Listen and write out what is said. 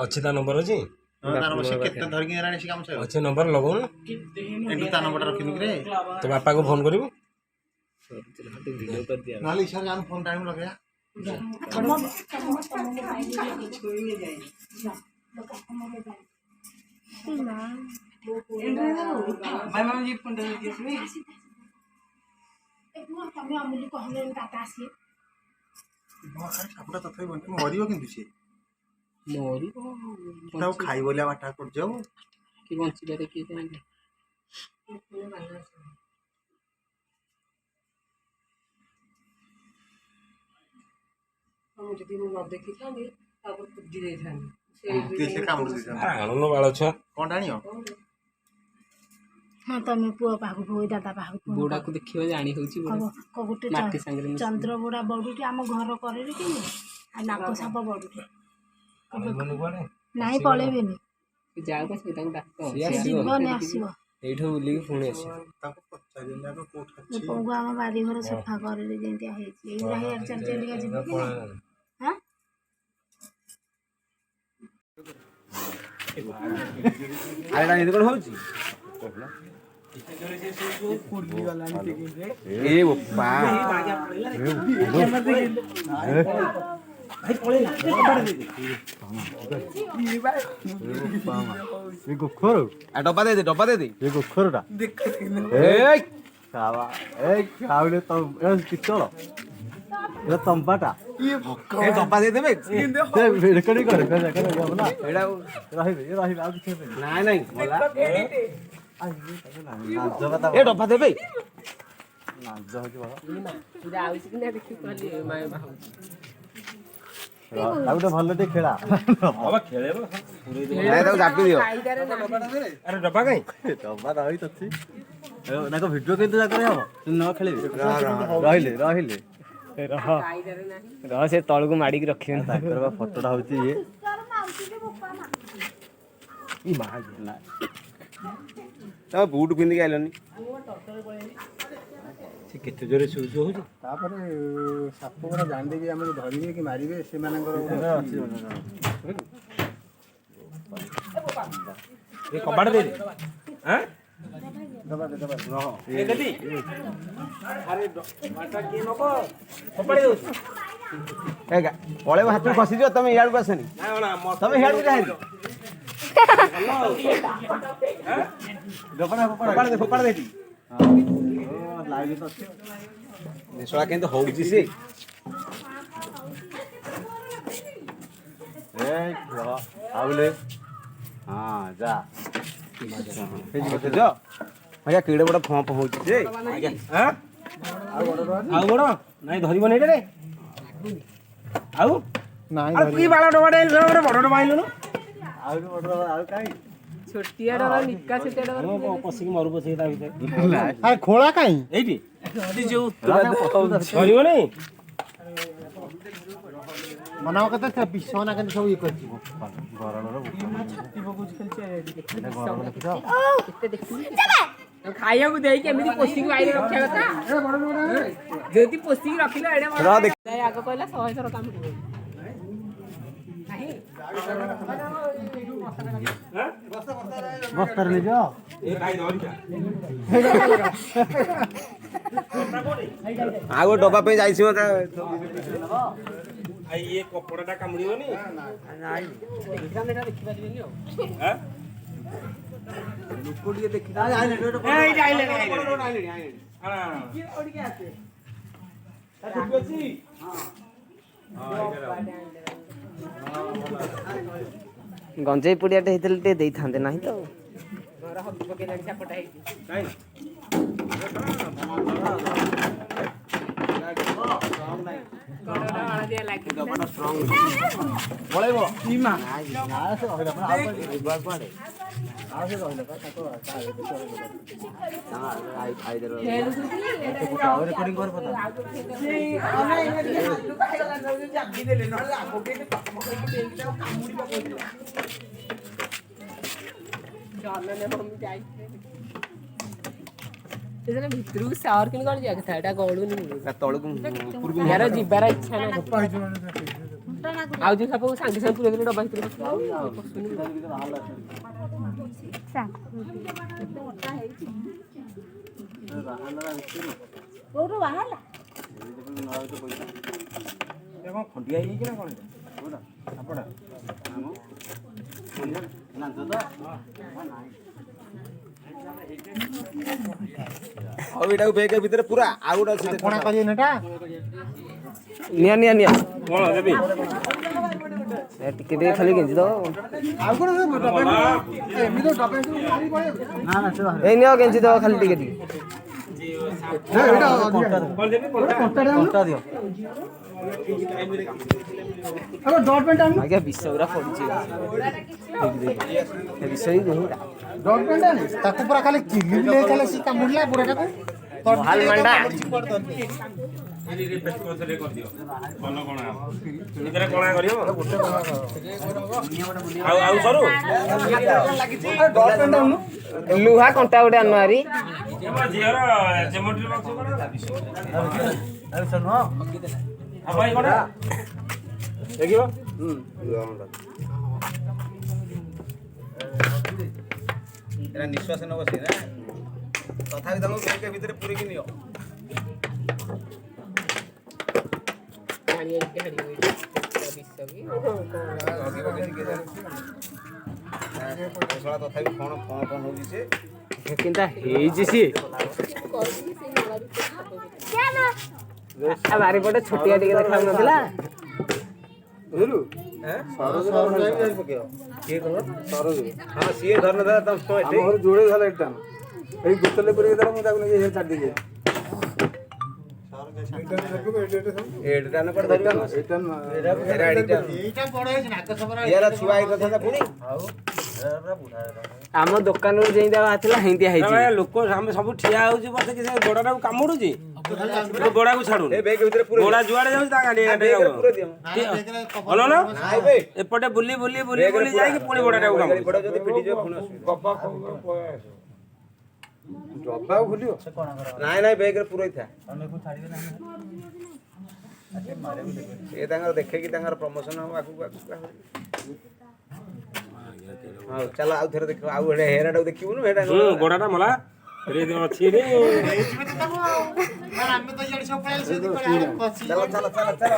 अच्छी ता नंबर अछि अच्छे नंबर लगौन ता नंबर रखिनु रे तो बापा को फोन करिवो नाली इशार जान फोन टाइम लगया भाई मामा जी फोन दे दिए तमे अमूल्य कहले टाटा आसी सापटा तथापि बंद मरियो किंतु से मोरी ताऊ खाई बोलिया बाटा कर जाऊ कि बंचिले कि जाने हम जदी न देखि थांगे तापर कुदी दे थांगे से काम कर दे आनुन बाळ छुआ कोन डाणियो हाँ तमें पुआ पाहु भोई दादा पाहु बुढ़ा को देखियो जानी होची को गुटे चंद्र बुढ़ा बडुटी आम घर करे कि आ नाक साप बडुटी नाही पळेबेनी जाओ का से ताको डाक्टर जीवन आसीबो एठो बुली के पुणी आसी ताको पच्चा दिन जाको कोठ खाची पंगु आम बारी घर सफा करे जेंती हेची एई रही यार चल चल का जीव कि हां आइडा इदि कोन होची ए बप्पा भाई पळेला कबाड़ दे ये गोखर आ डब्बा दे ये गोखरटा ए सावा ए खावले तो ए पितळ ए तंबाटा ए डब्बा दे देबे दे रेकॉर्डिंग कर ना एडा रही आ किछ नाही नाही मला ए डब्बा देबे नाज होची बाबा पूरा आउसी कि ना देखि कहली माय बाहु ଆଉ ଗୋଟେ ଭଲ ଟେ ଖେଳା बाबा खेलेबो नाही तो जापी दियो अरे डब्बा काई डब्बा ରହି ତଛି ନାକ ଭିଡିଓ କେତେ ଯାକ ହବ ତୁ ନ ଖେଳିବି ରହିଲେ रह से तळକୁ माडी के रखियो ତାଙ୍କର ଫଟୋଟା ହଉଛି ଇଏ ई मा ना तो बूट पिंदी के आइलनी से केते जोरे सुसु होची ତାପରେ ସାପ ଗୁରା ଜାଣିଦେବି ଆମକୁ ଧରିବେ କି ମାରିବେ ସେମାନଙ୍କର ए कबाड़ दे दे हैं दबा ए देती अरे माटा के नको कबाड़ दे ए पळे हाथ खसी जो तमे याड को आसनी ना ना तमे याड को जाई फोपाड़ दे लाइव तो निशा केंत होउची से ए आवले हां जा जो आज्ञा कीड़े बड़ा फंप होउची जे आज्ञा हां आ बड़ नाही धरिबो नै रे आउ नाही अरे की बाला डबाडे रे बड़ डबाइलु न आउ काई छोटिया डर निका छोटिया डर पसी के मरु पसी ता भीतर अरे खोला काई एठी जो धरिबो नै मनाव कते से बिसना के सब ये करछि गरलर छाती बगुज खेलचे केते देखि खाइया को देई के एमिति पोस्टिंग बाइरे रखिया कथा जेति पोस्टिंग रखिलो एडे रा देख आगो कहला 100 थर काम करू बस्तर ले जाओ ए भाई धरि आगो डब्बा पे जाइसी मत आई ये कपड़ाटा कामुड़ियोनी नाइ एग्जाम एटा देखि पारिबेनी हो हैं लुको लिए देखि ए आइले हां ये ओडी के आसे छुपी गंजेई पुडियाटे हेतले टे देई थांदे नाही तो घर हक पके लाग छापटा हेती नाही पळेबो ईमा आसे होइला पण आ पाडे आसे होइला का ताको आई देरो और रिकॉर्डिंग कर पता भितर सावर कि कौन जाता है गलू नहीं तलक यार जीवार इच्छा ना ଆଉ ଯୋଉ ସାପ ସାଙ୍ଗେ ସାଙ୍ଗେ ପୁରେଇ ଦେଲେ ଡବା ଭିତରେ ପଶୁନି। କୋଉଠୁ ବାହାରିଲା? କଣ ଖଣ୍ଡିଆ ହେଇଯାଇଛି ନା କଣ ଆପଣ ଆଉ ଏଇଟାକୁ ବେଗ ଭିତରେ ପୁରା ଆଉ ଗୋଟେ ଅଛି କଣ କରିବେ ଏଟା? ନିଆ ନିଆ ନିଆ କଣ ଦେବି ଟିକେ ଟିକେ ଖାଲି ଗେଞ୍ଜି ଦବ ଆଉ କଣ ଏମିତି ଡବେ ନା ନା ସେ ଏଇ ନିଅ ଗେଞ୍ଜି ଦବ ଖାଲି ଟିକେ ଟିକେ କଣ୍ଟା ଦିଅ ଆଜ୍ଞା ବିଷ ଗୁରା ପଡୁଛି ବିଷ ହିଁ ବହୁତ ତାକୁ ପୁରା ଖାଲି ଚିଲି ଖାଲି ସେ କାମୁଡ଼ିଲା ବୁଢ଼ାଟାକୁ ହାଲ ମାଣ୍ଡା ଲୁହା କଣ୍ଟା ଗୋଟେ ଆଣୁ ହାରି ଦେଖିବ ଏଟା ନିଶ୍ୱାସ ନବ ସେ ନା ତଥାପି ତାଙ୍କୁ ବେଗ ଭିତରେ ପୁରେଇକି ନିଅ ତଥାପି କଣ ହଉଛି ସେ କେନ୍ତା ହେଇଛି ସିଏ ବାରିପଟେ ଛୋଟିଆ ଟିକେ ଦେଖାଉନଥିଲା ବୁଝିଲୁ ହଁ ସିଏ ଧରିନଥିଲା ଯୋଡ଼େ ଧର ଏଇଟା ଏଇ ବୋତଲରେ ପୁରେଇ ଦେଲା ମୁଁ ତାକୁ ନେଇକି ଛାଡ଼ି ଦେଇଛି ଆମ ଦୋକାନରୁ ଯେମିତି ବାହାରିଥିଲା ହେନ୍ତିଆ ହେଇଛି ଲୋକ ଆମେ ସବୁ ଠିଆ ହଉଛି ବସିକି ସେ ଗୋଡ଼ାଟାକୁ କାମୁଡୁଛି ଗୋଡ଼ାକୁ ଛାଡୁନି ଗୋଡ଼ା ଯୁଆଡେ ଯାଉଛି ତା ଗାଣ୍ଡି ଭଲ ନା ଏପଟେ ବୁଲି ବୁଲି ବୁଲି ବୁଲି ଯାଇକି ପୁଣି ଗୋଡ଼ାଟାକୁ କାମୁଡୁଛି ଡବାକୁ ଖୋଲିବ ନାଇଁ ନାଇଁ ବେଗରେ ପୁରେଇଥା ସେ ତାଙ୍କର ଦେଖେଇକି ତାଙ୍କର ପ୍ରମୋସନ ହବ ଆଗକୁ ହଉ ଚାଲ ଆଉ ଥରେ ଦେଖିବ ଆଉ ହେରାଟାକୁ ଦେଖିବୁନୁ ହେଟା ଗୋଡ଼ାଟା ମଲା ଅଛି ଚାଲ ଚାଲ ଚାଲ ଚାଲ